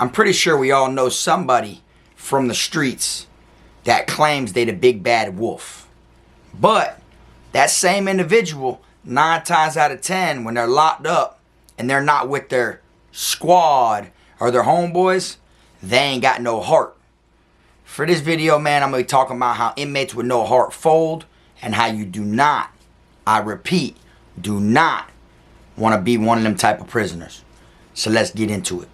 I'm pretty sure we all know somebody from the streets that claims they the big bad wolf. But that same individual, 9 times out of 10, when they're locked up and they're not with their squad or their homeboys, they ain't got no heart. For this video, man, I'm going to be talking about how inmates with no heart fold and how you do not, I repeat, do not want to be one of them type of prisoners. So let's get into it.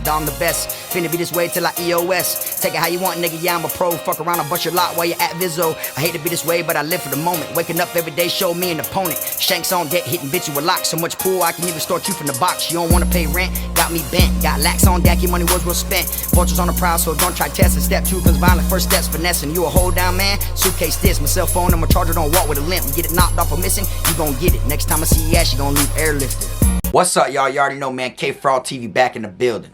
I'm the best, finna be this way till I EOS. Take it how you want, nigga, yeah, I'm a pro. Fuck around and bust your lot while you're at Vizzo. I hate to be this way, but I live for the moment. Waking up every day, show me an opponent. Shanks on deck, hitting bitch with lock. So much pool, I can even start you from the box. You don't wanna pay rent, got me bent. Got lax on deck, your money was well spent. Vultures on the prowl, so don't try testing. Step 2, cause violent first steps finessing. You a hold down man, suitcase this. My cell phone and my charger don't walk with a limp. Get it knocked off or missing, you gon' get it. Next time I see your ass, you gon' leave airlifted. What's up, y'all? You already know, man. Kfrog TV back in the building.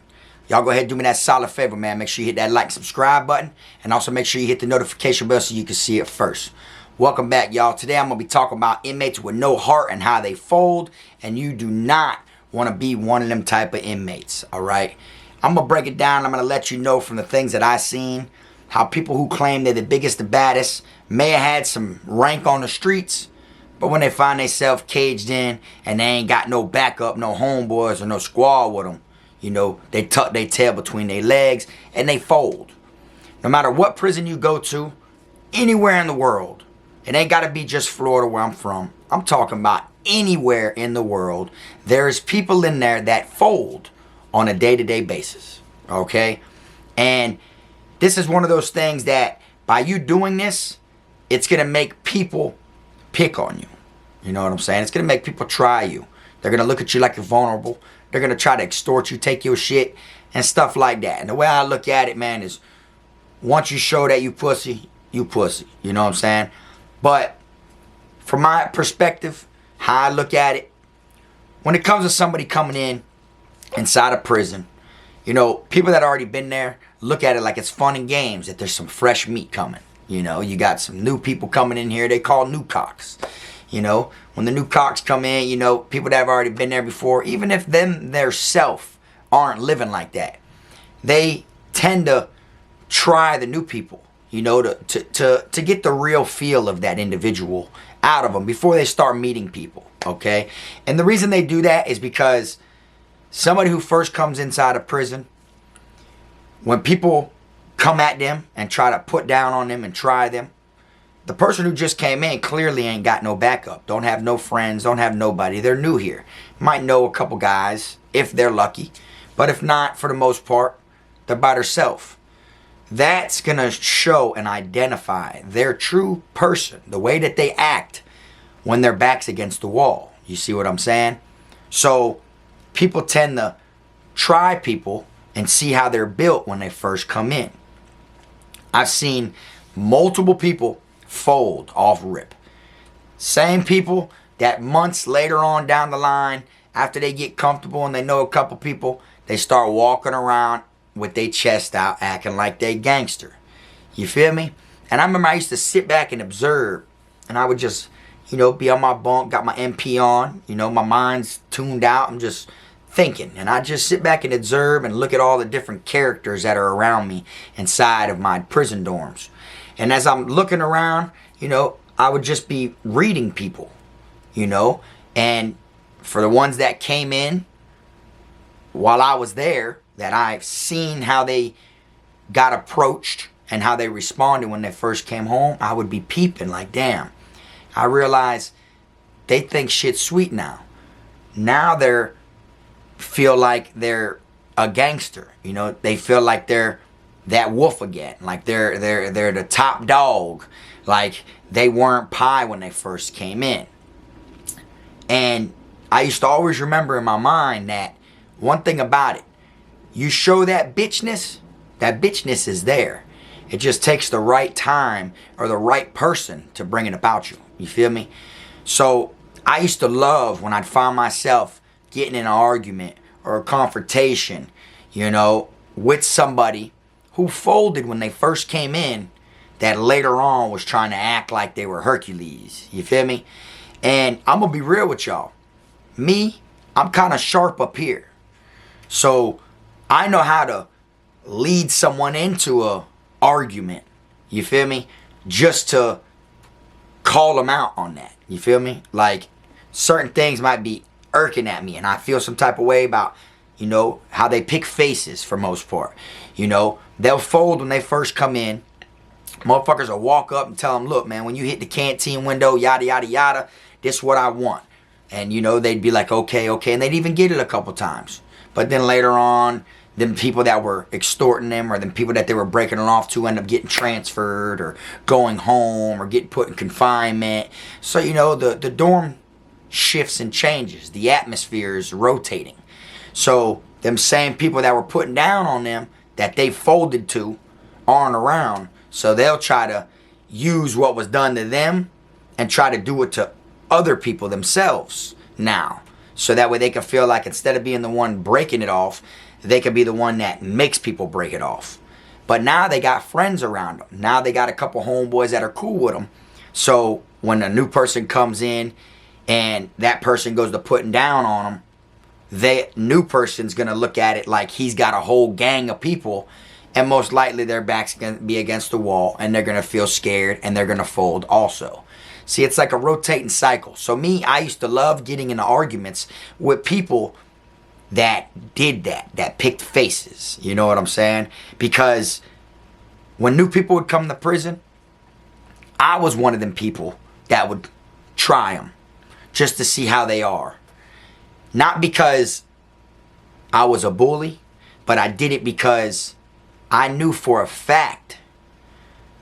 Y'all go ahead and do me that solid favor, man. Make sure you hit that like, subscribe button. And also make sure you hit the notification bell so you can see it first. Welcome back, y'all. Today I'm going to be talking about inmates with no heart and how they fold. And you do not want to be one of them type of inmates, all right? I'm going to break it down. I'm going to let you know from the things that I've seen how people who claim they're the biggest, the baddest may have had some rank on the streets. But when they find themselves caged in and they ain't got no backup, no homeboys or no squad with them, you know, they tuck their tail between their legs and they fold. No matter what prison you go to, anywhere in the world, it ain't got to be just Florida where I'm from. I'm talking about anywhere in the world, there's people in there that fold on a day-to-day basis, okay? And this is one of those things that by you doing this, it's going to make people pick on you. You know what I'm saying? It's going to make people try you. They're going to look at you like you're vulnerable. They're going to try to extort you, take your shit, and stuff like that. And the way I look at it, man, is once you show that you pussy, you pussy. You know what I'm saying? But from my perspective, how I look at it, when it comes to somebody coming in inside a prison, you know, people that already been there look at it like it's fun and games, that there's some fresh meat coming. You know, you got some new people coming in here. They call new cocks. You know, when the new cocks come in, you know, people that have already been there before, even if them their self aren't living like that, they tend to try the new people, you know, to get the real feel of that individual out of them before they start meeting people, okay? And the reason they do that is because somebody who first comes inside a prison, when people come at them and try to put down on them and try them, the person who just came in clearly ain't got no backup. Don't have no friends. Don't have nobody. They're new here. Might know a couple guys if they're lucky. But if not, for the most part, they're by themselves. That's going to show and identify their true person. The way that they act when their back's against the wall. You see what I'm saying? So people tend to try people and see how they're built when they first come in. I've seen multiple people fold off rip. Same people that months later on down the line, after they get comfortable and they know a couple people, they start walking around with their chest out acting like they gangster. You feel me? And I remember I used to sit back and observe, and I would just, you know, be on my bunk, got my MP on, you know, my mind's tuned out, I'm just thinking, and I just sit back and observe and look at all the different characters that are around me inside of my prison dorms. And as I'm looking around, you know, I would just be reading people, you know, and for the ones that came in while I was there, that I've seen how they got approached and how they responded when they first came home, I would be peeping like, damn, I realize they think shit's sweet now. Now they're feel like they're a gangster, you know, they feel like they're that wolf again, like they're the top dog, like they weren't pie when they first came in. And I used to always remember in my mind that one thing about it, you show that bitchness is there. It just takes the right time or the right person to bring it about you. You feel me? So I used to love when I'd find myself getting in an argument or a confrontation, you know, with somebody who folded when they first came in, that later on was trying to act like they were Hercules. You feel me? And I'm going to be real with y'all. Me, I'm kind of sharp up here. So I know how to lead someone into a argument. You feel me? Just to call them out on that. You feel me? Like, certain things might be irking at me, and I feel some type of way about, you know, how they pick faces for most part. You know, they'll fold when they first come in. Motherfuckers will walk up and tell them, look, man, when you hit the canteen window, yada, yada, yada, this is what I want. And, you know, they'd be like, okay, okay. And they'd even get it a couple times. But then later on, them people that were extorting them or them people that they were breaking it off to end up getting transferred or going home or getting put in confinement. So, you know, the dorm shifts and changes. The atmosphere is rotating. So them same people that were putting down on them that they folded to aren't around. So they'll try to use what was done to them and try to do it to other people themselves now. So that way they can feel like instead of being the one breaking it off, they could be the one that makes people break it off. But now they got friends around them. Now they got a couple homeboys that are cool with them. So when a new person comes in and that person goes to putting down on them, that new person's going to look at it like he's got a whole gang of people. And most likely their back's going to be against the wall and they're going to feel scared and they're going to fold also. See, it's like a rotating cycle. So me, I used to love getting into arguments with people that did that picked faces. You know what I'm saying? Because when new people would come to prison, I was one of them people that would try them just to see how they are. Not because I was a bully, but I did it because I knew for a fact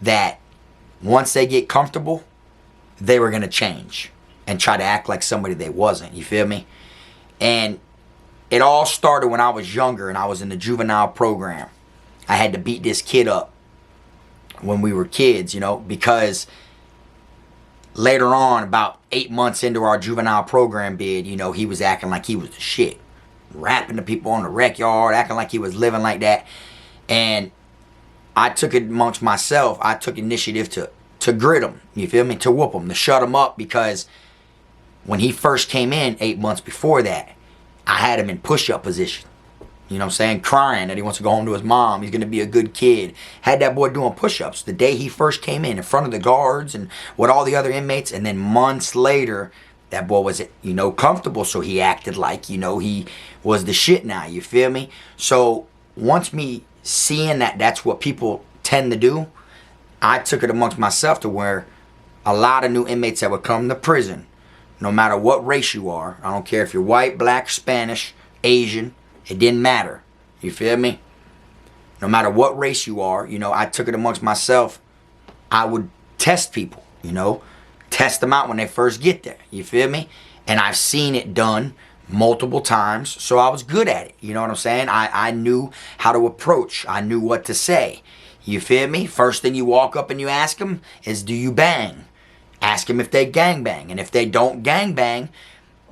that once they get comfortable, they were going to change and try to act like somebody they wasn't. You feel me? And it all started when I was younger and I was in the juvenile program. I had to beat this kid up when we were kids, you know, because later on, about 8 months into our juvenile program bid, you know, he was acting like he was the shit. Rapping to people on the rec yard, acting like he was living like that. And I took it amongst myself. I took initiative to grit him, you feel me? To whoop him, to shut him up, because when he first came in 8 months before that, I had him in push-up position. You know what I'm saying? Crying that he wants to go home to his mom. He's going to be a good kid. Had that boy doing push-ups the day he first came in front of the guards and with all the other inmates. And then months later, that boy was, you know, comfortable. So he acted like, you know, he was the shit now. You feel me? So once me seeing that that's what people tend to do, I took it amongst myself to where a lot of new inmates that would come to prison, no matter what race you are, I don't care if you're white, black, Spanish, Asian, it didn't matter. You feel me? No matter what race you are, you know, I took it amongst myself. I would test people, you know, test them out when they first get there. You feel me? And I've seen it done multiple times, so I was good at it. You know what I'm saying? I knew how to approach. I knew what to say. You feel me? First thing you walk up and you ask them is, do you bang? Ask them if they gangbang. And if they don't gangbang,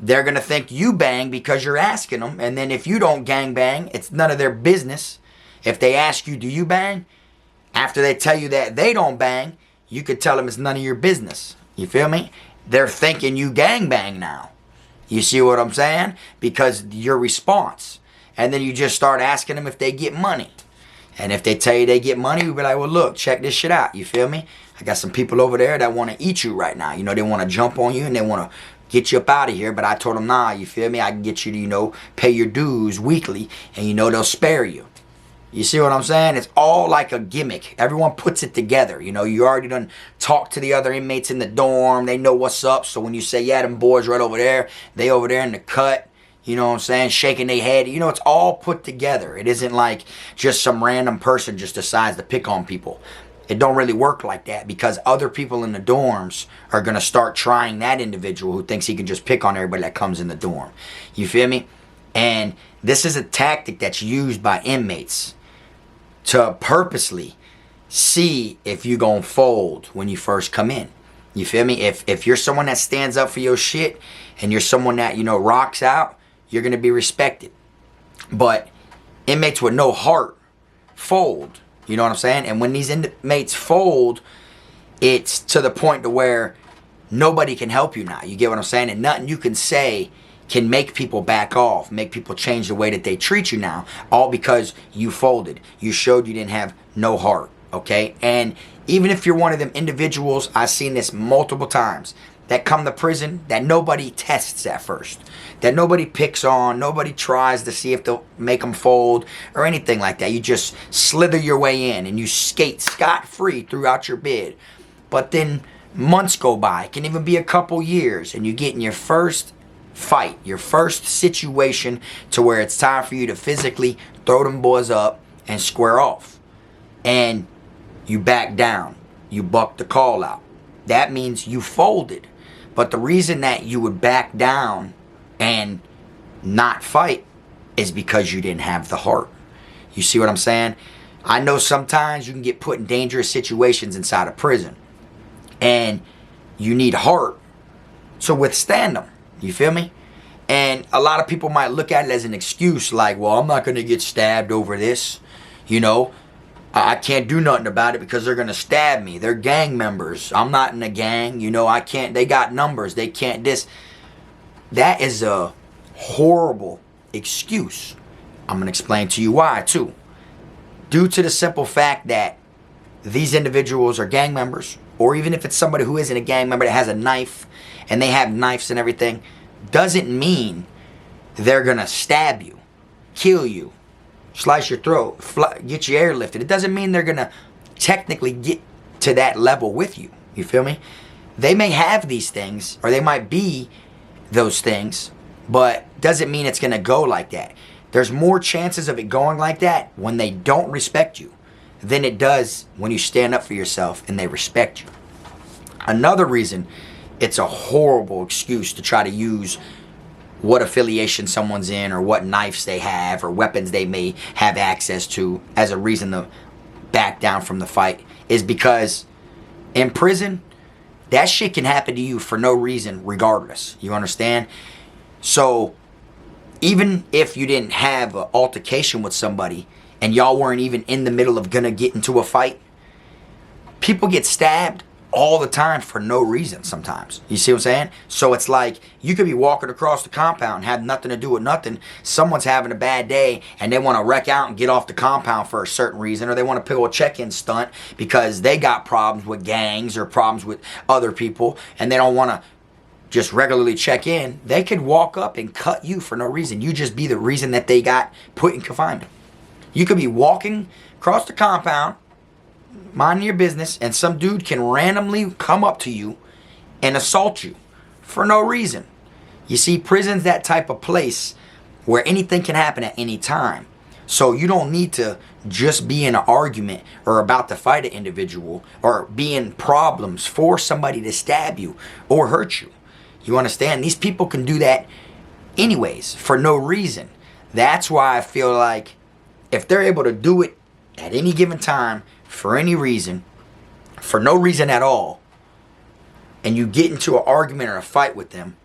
they're going to think you bang because you're asking them. And then if you don't gangbang, it's none of their business. If they ask you, do you bang? After they tell you that they don't bang, you could tell them it's none of your business. You feel me? They're thinking you gangbang now. You see what I'm saying? Because your response. And then you just start asking them if they get money. And if they tell you they get money, we'll be like, well, look, check this shit out. You feel me? I got some people over there that want to eat you right now. You know, they want to jump on you and they want to get you up out of here. But I told them, nah, you feel me? I can get you to, you know, pay your dues weekly and, you know, they'll spare you. You see what I'm saying? It's all like a gimmick. Everyone puts it together. You know, you already done talked to the other inmates in the dorm. They know what's up. So when you say, yeah, them boys right over there, they over there in the cut. You know what I'm saying? Shaking their head. You know, it's all put together. It isn't like just some random person just decides to pick on people. It don't really work like that because other people in the dorms are going to start trying that individual who thinks he can just pick on everybody that comes in the dorm. You feel me? And this is a tactic that's used by inmates to purposely see if you gonna fold when you first come in. You feel me? If you're someone that stands up for your shit and you're someone that, you know, rocks out, you're gonna be respected. But inmates with no heart fold. You know what I'm saying? And when these inmates fold, it's to the point to where nobody can help you now. You get what I'm saying? And nothing you can say can make people back off, make people change the way that they treat you now, all because you folded. You showed you didn't have no heart, okay? And even if you're one of them individuals, I've seen this multiple times, that come to prison that nobody tests at first, that nobody picks on, nobody tries to see if they'll make them fold or anything like that. You just slither your way in and you skate scot-free throughout your bid. But then months go by, it can even be a couple years, and you get in your first fight, your first situation to where it's time for you to physically throw them boys up and square off. And you back down. You buck the call out. That means you folded. But the reason that you would back down and not fight is because you didn't have the heart. You see what I'm saying? I know sometimes you can get put in dangerous situations inside of prison, and you need heart to withstand them. You feel me? And a lot of people might look at it as an excuse, like, well, I'm not going to get stabbed over this. You know, I can't do nothing about it because they're going to stab me. They're gang members. I'm not in a gang. You know, I can't. They got numbers. They can't this. That is a horrible excuse. I'm going to explain to you why, too. Due to the simple fact that these individuals are gang members, or even if it's somebody who isn't a gang member that has a knife, and they have knives and everything, doesn't mean they're going to stab you, kill you, slice your throat, get your airlifted. It doesn't mean they're going to technically get to that level with you. You feel me? They may have these things, or they might be those things, but doesn't mean it's going to go like that. There's more chances of it going like that when they don't respect you than it does when you stand up for yourself and they respect you. Another reason it's a horrible excuse to try to use what affiliation someone's in, or what knives they have, or weapons they may have access to as a reason to back down from the fight, is because in prison, that shit can happen to you for no reason regardless. You understand? So even if you didn't have an altercation with somebody and y'all weren't even in the middle of gonna get into a fight, people get stabbed all the time for no reason sometimes. You see what I'm saying? So it's like you could be walking across the compound, have nothing to do with nothing. Someone's having a bad day and they want to wreck out and get off the compound for a certain reason, or they want to pull a check-in stunt because they got problems with gangs or problems with other people and they don't want to just regularly check in. They could walk up and cut you for no reason. You just be the reason that they got put in confinement. You could be walking across the compound, minding your business, and some dude can randomly come up to you and assault you for no reason. You see, prison's that type of place where anything can happen at any time. So you don't need to just be in an argument or about to fight an individual or be in problems for somebody to stab you or hurt you. You understand? These people can do that anyways for no reason. That's why I feel like if they're able to do it at any given time, for any reason, for no reason at all, and you get into an argument or a fight with them,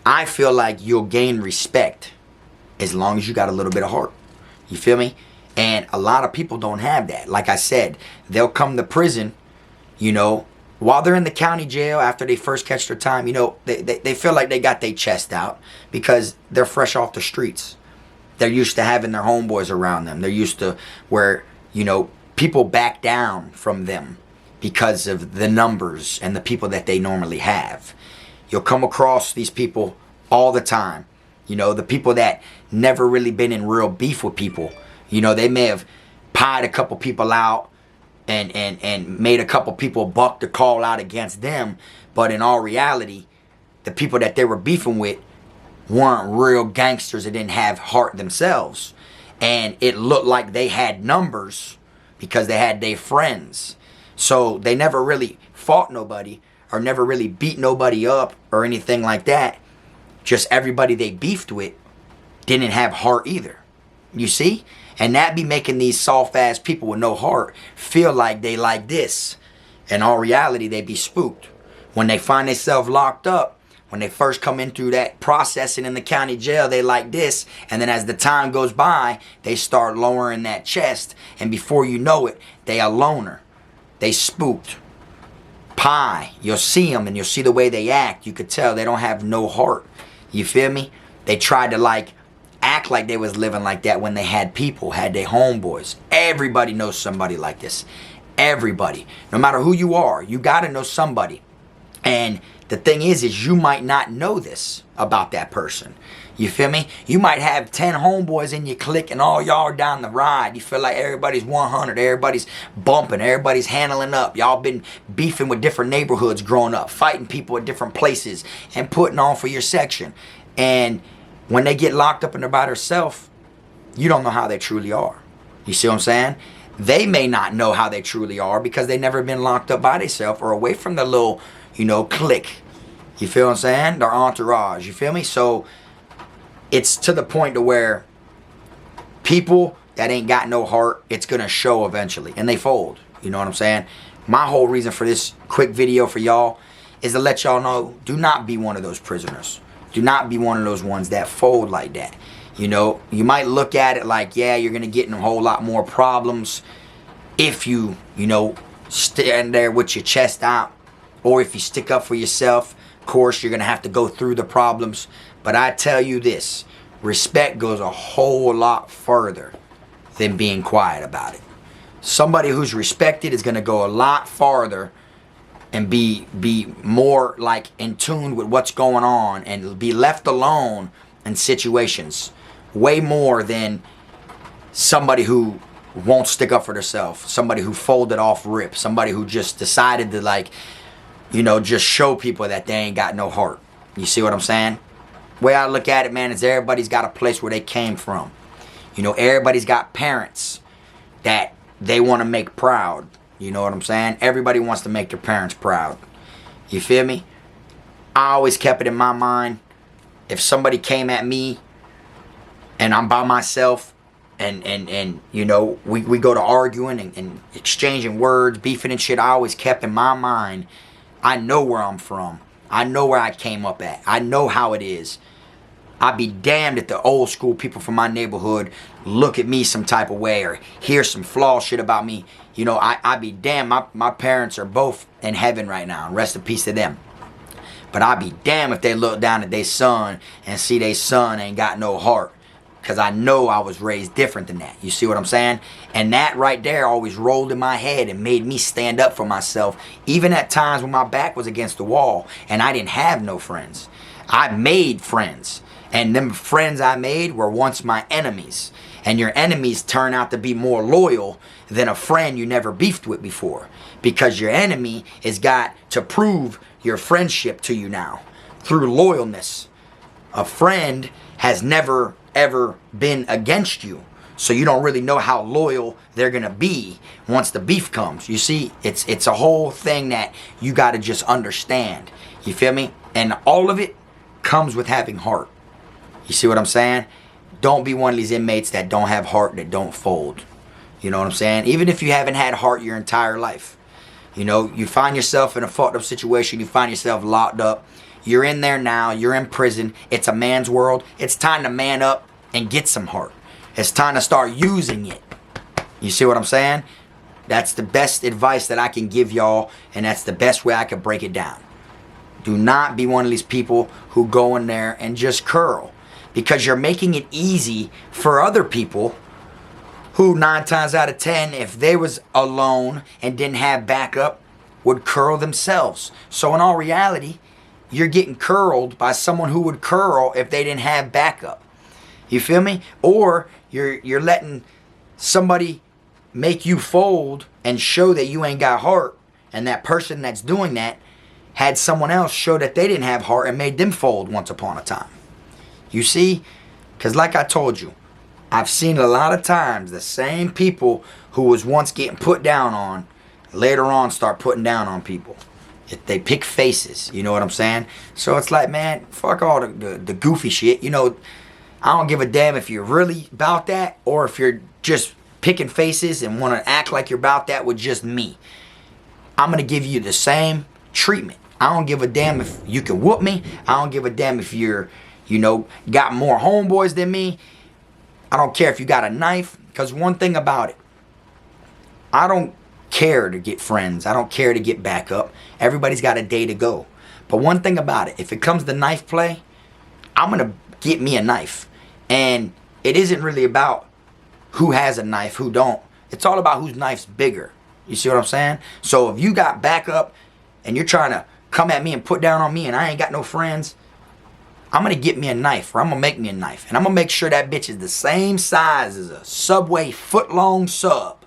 I feel like you'll gain respect as long as you got a little bit of heart. You feel me? And a lot of people don't have that. Like I said, they'll come to prison, you know, while they're in the county jail after they first catch their time, you know, they feel like they got their chest out because they're fresh off the streets. They're used to having their homeboys around them. They're used to where, you know, people back down from them because of the numbers and the people that they normally have. You'll come across these people all the time. You know, the people that never really been in real beef with people. You know, they may have pied a couple people out and made a couple people buck the call out against them. But in all reality, the people that they were beefing with weren't real gangsters that didn't have heart themselves. And it looked like they had numbers because they had their friends. So they never really fought nobody or never really beat nobody up or anything like that. Just everybody they beefed with didn't have heart either. You see? And that be making these soft-ass people with no heart feel like they like this. In all reality, they be spooked. When they find themselves locked up, when they first come in through that processing in the county jail, they like this. And then as the time goes by, they start lowering that chest. And before you know it, they a loner. They spooked. pie. You'll see them and you'll see the way they act. You could tell they don't have no heart. You feel me? They tried to like act like they was living like that when they had people, had their homeboys. Everybody knows somebody like this. Everybody. No matter who you are, you got to know somebody. And the thing is you might not know this about that person. You feel me? You might have 10 homeboys in your clique and all y'all are down the ride. You feel like everybody's 100, everybody's bumping, everybody's handling up. Y'all been beefing with different neighborhoods growing up, fighting people at different places and putting on for your section. And when they get locked up in there by themselves, you don't know how they truly are. You see what I'm saying? They may not know how they truly are because they never been locked up by themselves or away from the little, clique. You feel what I'm saying? Their entourage. You feel me? So it's to the point to where people that ain't got no heart, it's going to show eventually. And they fold. You know what I'm saying? My whole reason for this quick video for y'all is to let y'all know, do not be one of those prisoners. Do not be one of those ones that fold like that. You might look at it like, yeah, you're going to get in a whole lot more problems if you, stand there with your chest out. Or if you stick up for yourself. Of course, you're going to have to go through the problems. But I tell you this, respect goes a whole lot further than being quiet about it. Somebody who's respected is going to go a lot farther and be more like in tune with what's going on and be left alone in situations way more than somebody who won't stick up for themselves, somebody who folded off rip, somebody who just decided to just show people that they ain't got no heart. You see what I'm saying? Way I look at it, man, is everybody's got a place where they came from. Everybody's got parents that they want to make proud. You know what I'm saying? Everybody wants to make their parents proud. You feel me? I always kept it in my mind, if somebody came at me and I'm by myself and we go to arguing and exchanging words, beefing and shit, I always kept in my mind, I know where I'm from. I know where I came up at. I know how it is. I'd be damned if the old school people from my neighborhood look at me some type of way or hear some flaw shit about me. I'd be damned. My parents are both in heaven right now, and rest in peace to them. But I'd be damned if they look down at their son and see their son ain't got no heart. Because I know I was raised different than that. You see what I'm saying? And that right there always rolled in my head and made me stand up for myself. Even at times when my back was against the wall and I didn't have no friends. I made friends. And them friends I made were once my enemies. And your enemies turn out to be more loyal than a friend you never beefed with before. Because your enemy has got to prove your friendship to you now. Through loyalness. A friend has never ever been against you, so you don't really know how loyal they're gonna be once the beef comes. You see, it's a whole thing that you got to just understand. You feel me? And all of it comes with having heart. You see what I'm saying? Don't be one of these inmates that don't have heart, that don't fold. You know what I'm saying? Even if you haven't had heart your entire life, you find yourself in a fucked up situation, you find yourself locked up. You're in there now. You're in prison. It's a man's world. It's time to man up and get some heart. It's time to start using it. You see what I'm saying? That's the best advice that I can give y'all, and that's the best way I can break it down. Do not be one of these people who go in there and just curl, because you're making it easy for other people who 9 times out of 10, if they was alone and didn't have backup, would curl themselves. So in all reality, you're getting curled by someone who would curl if they didn't have backup. You feel me? Or you're letting somebody make you fold and show that you ain't got heart, and that person that's doing that had someone else show that they didn't have heart and made them fold once upon a time. You see? Because like I told you, I've seen a lot of times the same people who was once getting put down on later on start putting down on people. They pick faces, you know what I'm saying? So it's like, man, fuck all the goofy shit. I don't give a damn if you're really about that or if you're just picking faces and want to act like you're about that with just me. I'm going to give you the same treatment. I don't give a damn if you can whoop me. I don't give a damn if you're, got more homeboys than me. I don't care if you got a knife. Because one thing about it, I don't care to get friends. I don't care to get back up. Everybody's got a day to go. But one thing about it, if it comes to knife play, I'm going to get me a knife. And it isn't really about who has a knife, who don't. It's all about whose knife's bigger. You see what I'm saying? So if you got backup and you're trying to come at me and put down on me and I ain't got no friends, I'm going to get me a knife, or I'm going to make me a knife. And I'm going to make sure that bitch is the same size as a Subway foot-long sub.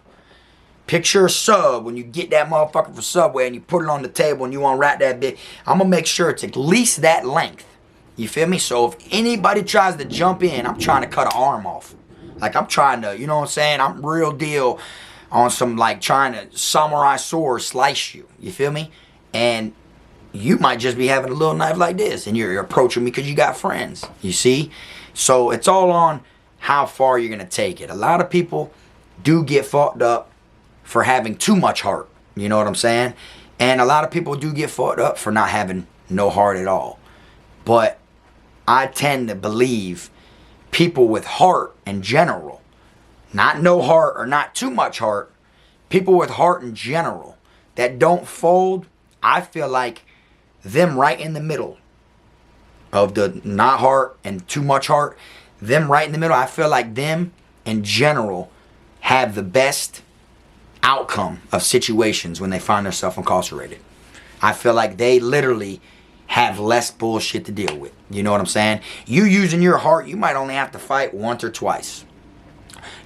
Picture a sub when you get that motherfucker for Subway and you put it on the table and you unwrap that bitch. I'm going to make sure it's at least that length. You feel me? So if anybody tries to jump in, I'm trying to cut an arm off. Like I'm trying to, you know what I'm saying? I'm real deal on some like trying to samurai sword slice you. You feel me? And you might just be having a little knife like this and you're approaching me because you got friends. You see? So it's all on how far you're going to take it. A lot of people do get fucked up for having too much heart. You know what I'm saying? And a lot of people do get fucked up for not having no heart at all. But I tend to believe people with heart in general, not no heart or not too much heart, people with heart in general that don't fold, I feel like them right in the middle of the not heart and too much heart, them right in the middle, I feel like them in general have the best outcome of situations when they find themselves incarcerated. I feel like they literally have less bullshit to deal with. You know what I'm saying? You using your heart, you might only have to fight once or twice.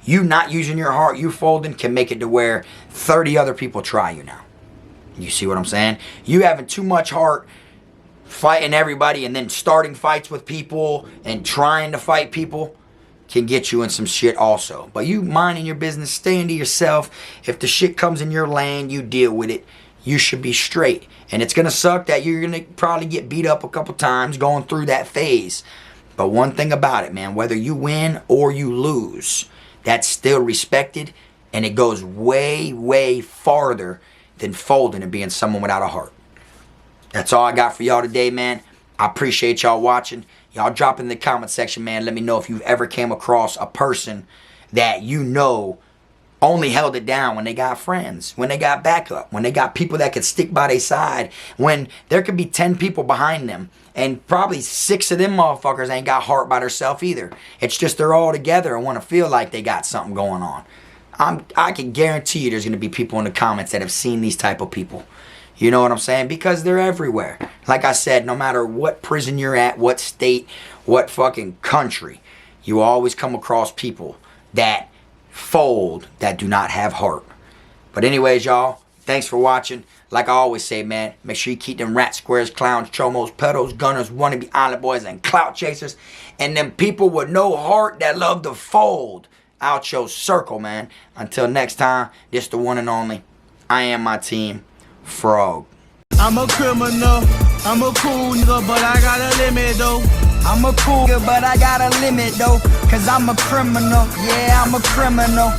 You not using your heart, you folding, can make it to where 30 other people try you now. You see what I'm saying? You having too much heart, fighting everybody and then starting fights with people and trying to fight people can get you in some shit also. But you minding your business, staying to yourself. If the shit comes in your lane, you deal with it. You should be straight. And it's going to suck that you're going to probably get beat up a couple times going through that phase. But one thing about it, man, whether you win or you lose, that's still respected. And it goes way, way farther than folding and being someone without a heart. That's all I got for y'all today, man. I appreciate y'all watching. Y'all drop in the comment section, man. Let me know if you've ever came across a person that you know only held it down when they got friends, when they got backup, when they got people that could stick by their side, when there could be 10 people behind them and probably 6 of them motherfuckers ain't got heart by themselves either. It's just they're all together and want to feel like they got something going on. I can guarantee you there's going to be people in the comments that have seen these type of people. You know what I'm saying? Because they're everywhere. Like I said, no matter what prison you're at, what state, what fucking country, you always come across people that fold, that do not have heart. But anyways, y'all, thanks for watching. Like I always say, man, make sure you keep them rat squares, clowns, chomos, pedos, gunners, wannabe island boys, and clout chasers, and them people with no heart that love to fold out your circle, man. Until next time, this the one and only. I am my team. Frog. I'm a criminal, I'm a cool nigga, but I got a limit though. I'm a cool nigga, but I got a limit though, cause I'm a criminal, yeah, I'm a criminal.